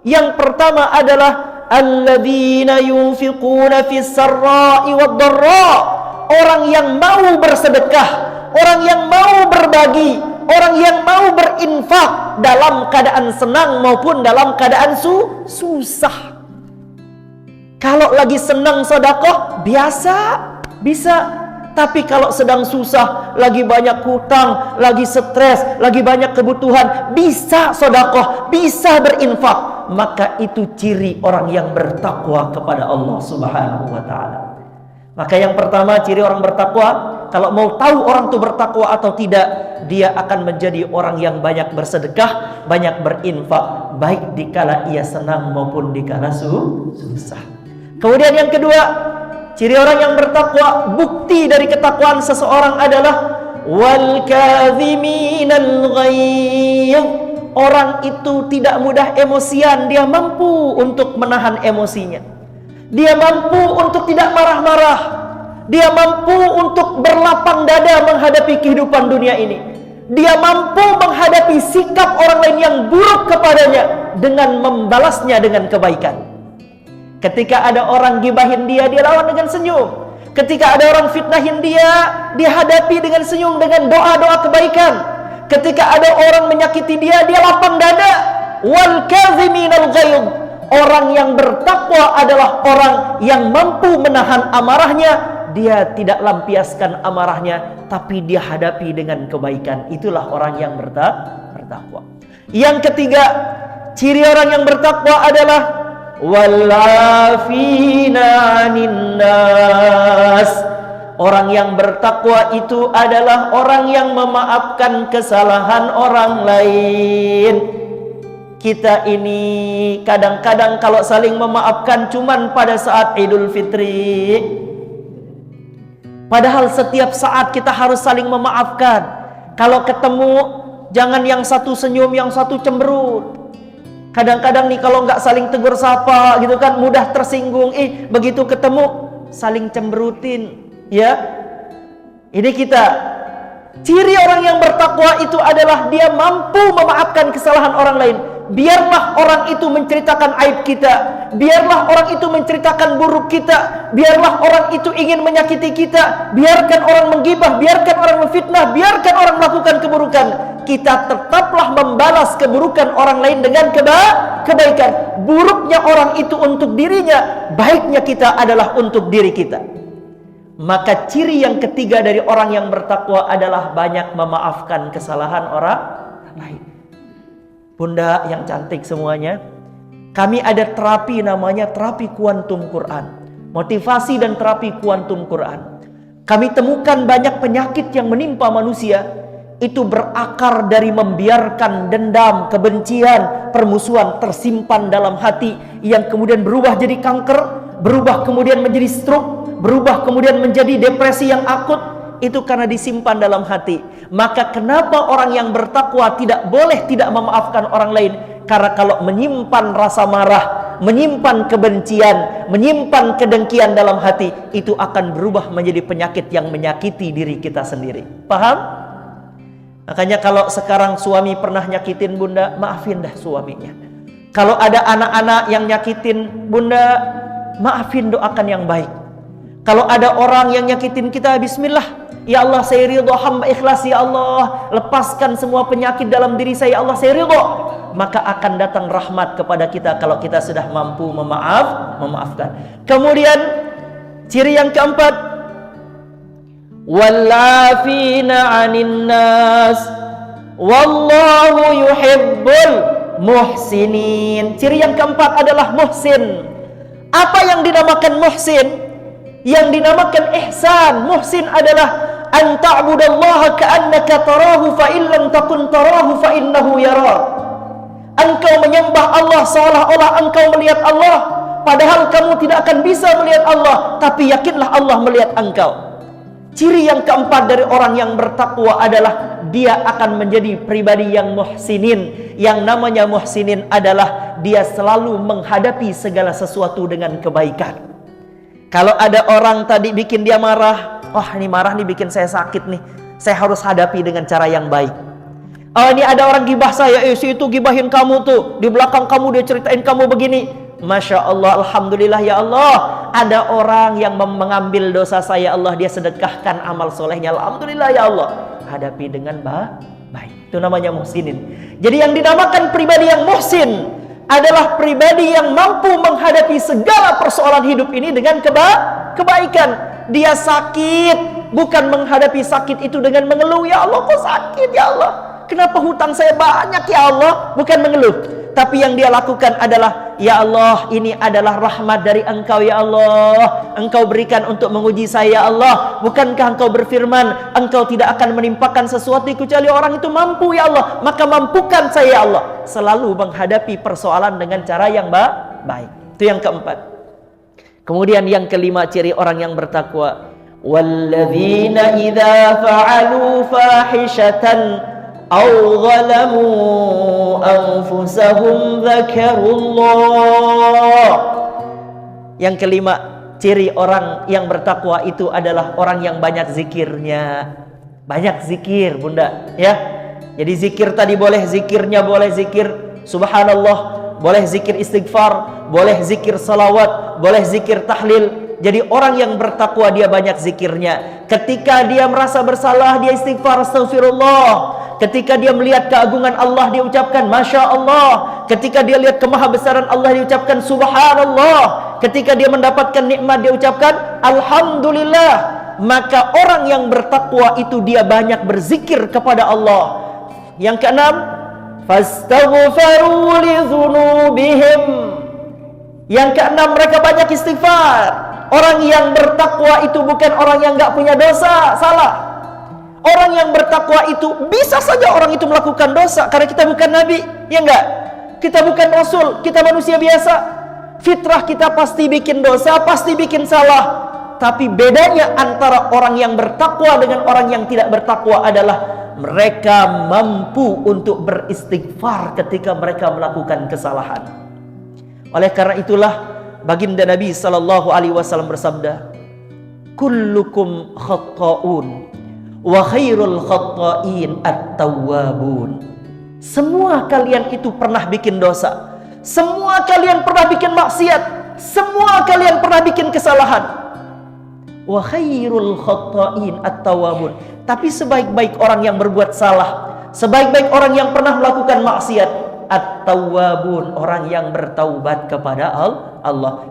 Yang pertama adalah alladzina yunfiquna fis sarra'i wad dharra. Orang yang mau bersedekah, orang yang mau berbagi, orang yang mau berinfak dalam keadaan senang maupun dalam keadaan susah. Kalau lagi senang sedekah biasa, bisa. Tapi kalau sedang susah, lagi banyak hutang, lagi stres, lagi banyak kebutuhan, bisa sedekah, bisa berinfak. Maka itu ciri orang yang bertakwa kepada Allah Subhanahu wa ta'ala. Maka yang pertama ciri orang bertakwa, kalau mau tahu orang itu bertakwa atau tidak, dia akan menjadi orang yang banyak bersedekah, banyak berinfak, baik dikala ia senang maupun dikala susah. Kemudian yang kedua, ciri orang yang bertakwa, bukti dari ketakwaan seseorang adalah wal kadhiminal ghaidh. Orang itu tidak mudah emosian, dia mampu untuk menahan emosinya. Dia mampu untuk tidak marah-marah. Dia mampu untuk berlapang dada menghadapi kehidupan dunia ini. Dia mampu menghadapi sikap orang lain yang buruk kepadanya dengan membalasnya dengan kebaikan. Ketika ada orang gibahin dia, dia lawan dengan senyum. Ketika ada orang fitnahin dia, dia hadapi dengan senyum, dengan doa-doa kebaikan. Ketika ada orang menyakiti dia, dia lapang dada. Wal kadhiminal ghaidh. Orang yang bertakwa adalah orang yang mampu menahan amarahnya. Dia tidak lampiaskan amarahnya, tapi dia hadapi dengan kebaikan. Itulah orang yang bertakwa. Yang ketiga, ciri orang yang bertakwa adalah wallafina 'anin nas. Orang yang bertakwa itu adalah orang yang memaafkan kesalahan orang lain. Kita ini kadang-kadang kalau saling memaafkan cuman pada saat Idul Fitri. Padahal setiap saat kita harus saling memaafkan. Kalau ketemu, jangan yang satu senyum, yang satu cemberut. Kadang-kadang nih kalau nggak saling tegur sapa gitu kan, mudah tersinggung. Begitu ketemu saling cemberutin, ya. Ini kita. Ciri orang yang bertakwa itu adalah dia mampu memaafkan kesalahan orang lain. Biarlah orang itu menceritakan aib kita, biarlah orang itu menceritakan buruk kita, biarlah orang itu ingin menyakiti kita, biarkan orang menggibah, biarkan orang memfitnah, biarkan orang melakukan keburukan, kita tetaplah membalas keburukan orang lain dengan kebaikan. Buruknya orang itu untuk dirinya, baiknya kita adalah untuk diri kita. Maka ciri yang ketiga dari orang yang bertakwa adalah banyak memaafkan kesalahan orang lain. Bunda yang cantik semuanya, kami ada terapi namanya terapi kuantum Quran, motivasi dan terapi kuantum Quran. Kami temukan banyak penyakit yang menimpa manusia itu berakar dari membiarkan dendam, kebencian, permusuhan tersimpan dalam hati yang kemudian berubah jadi kanker, berubah kemudian menjadi stroke, berubah kemudian menjadi depresi yang akut. Itu karena disimpan dalam hati. Maka kenapa orang yang bertakwa tidak boleh tidak memaafkan orang lain? Karena kalau menyimpan rasa marah, menyimpan kebencian, menyimpan kedengkian dalam hati, itu akan berubah menjadi penyakit yang menyakiti diri kita sendiri. Paham? Makanya kalau sekarang suami pernah nyakitin bunda, maafin dah suaminya. Kalau ada anak-anak yang nyakitin bunda, maafin, doakan yang baik. Kalau ada orang yang nyakitin kita, bismillah. Ya Allah, saya ridho, hamba ikhlas, ya Allah, lepaskan semua penyakit dalam diri saya, ya Allah, saya ridho. Maka akan datang rahmat kepada kita kalau kita sudah mampu memaafkan. Kemudian ciri yang keempat, wallafina 'anin nas wallahu yuhibbul muhsinin. Ciri yang keempat adalah muhsin. Apa yang dinamakan muhsin? Yang dinamakan ihsan. Muhsin adalah an ta'budallaha ka'annaka tarahu fa in lam takun tarahu fa innahu yarak. Engkau menyembah Allah seolah-olah engkau melihat Allah, padahal kamu tidak akan bisa melihat Allah, tapi yakinlah Allah melihat engkau. Ciri yang keempat dari orang yang bertakwa adalah dia akan menjadi pribadi yang muhsinin. Yang namanya muhsinin adalah dia selalu menghadapi segala sesuatu dengan kebaikan. Kalau ada orang tadi bikin dia marah, wah ini marah nih bikin saya sakit nih, saya harus hadapi dengan cara yang baik. Oh, ini ada orang gibah saya, si itu gibahin kamu tuh, di belakang kamu dia ceritain kamu begini. Masya Allah, Alhamdulillah ya Allah, ada orang yang mengambil dosa saya, Allah, dia sedekahkan amal solehnya, Alhamdulillah ya Allah. Hadapi dengan baik, itu namanya muhsinin. Jadi yang dinamakan pribadi yang muhsin adalah pribadi yang mampu menghadapi segala persoalan hidup ini dengan kebaikan. Dia sakit, bukan menghadapi sakit itu dengan mengeluh, ya Allah kok sakit ya Allah, kenapa hutang saya banyak ya Allah, bukan mengeluh. Tapi yang dia lakukan adalah, ya Allah, ini adalah rahmat dari Engkau ya Allah, Engkau berikan untuk menguji saya ya Allah. Bukankah Engkau berfirman, Engkau tidak akan menimpakan sesuatu kecuali orang itu mampu ya Allah, maka mampukan saya ya Allah. Selalu menghadapi persoalan dengan cara yang baik. Itu yang keempat. Kemudian yang kelima, ciri orang yang bertakwa, walladzina idza fa'alu fahishatan aw zalamu anfusahum dzakarullah. Yang kelima, ciri orang yang bertakwa itu adalah orang yang banyak zikirnya. Banyak zikir, Bunda, ya. Jadi zikir tadi boleh zikirnya, boleh zikir subhanallah, boleh zikir istighfar, boleh zikir salawat, boleh zikir tahlil. Jadi orang yang bertakwa dia banyak zikirnya. Ketika dia merasa bersalah, dia istighfar astagfirullah. Ketika dia melihat keagungan Allah, dia ucapkan Masya Allah. Ketika dia lihat kemahabesaran Allah, dia ucapkan Subhanallah. Ketika dia mendapatkan nikmat, dia ucapkan Alhamdulillah. Maka orang yang bertakwa itu dia banyak berzikir kepada Allah. Yang keenam, fastaghfaru li dzunubihim. Yang keenam, mereka banyak istighfar. Orang yang bertakwa itu bukan orang yang nggak punya dosa, salah. Orang yang bertakwa itu bisa saja orang itu melakukan dosa, karena kita bukan nabi, ya enggak? Kita bukan rasul, kita manusia biasa. Fitrah kita pasti bikin dosa, pasti bikin salah. Tapi bedanya antara orang yang bertakwa dengan orang yang tidak bertakwa adalah mereka mampu untuk beristighfar ketika mereka melakukan kesalahan. Oleh karena itulah baginda Nabi sallallahu alaihi wasallam bersabda, kullukum khatta'un wa khairul khatta'in at-tawwabun. Semua kalian itu pernah bikin dosa, semua kalian pernah bikin maksiat, semua kalian pernah bikin kesalahan. Wa khairul khatta'in at-tawwabun. Tapi sebaik-baik orang yang berbuat salah, sebaik-baik orang yang pernah melakukan maksiat, at-tawwabun, orang yang bertaubat kepada Allah.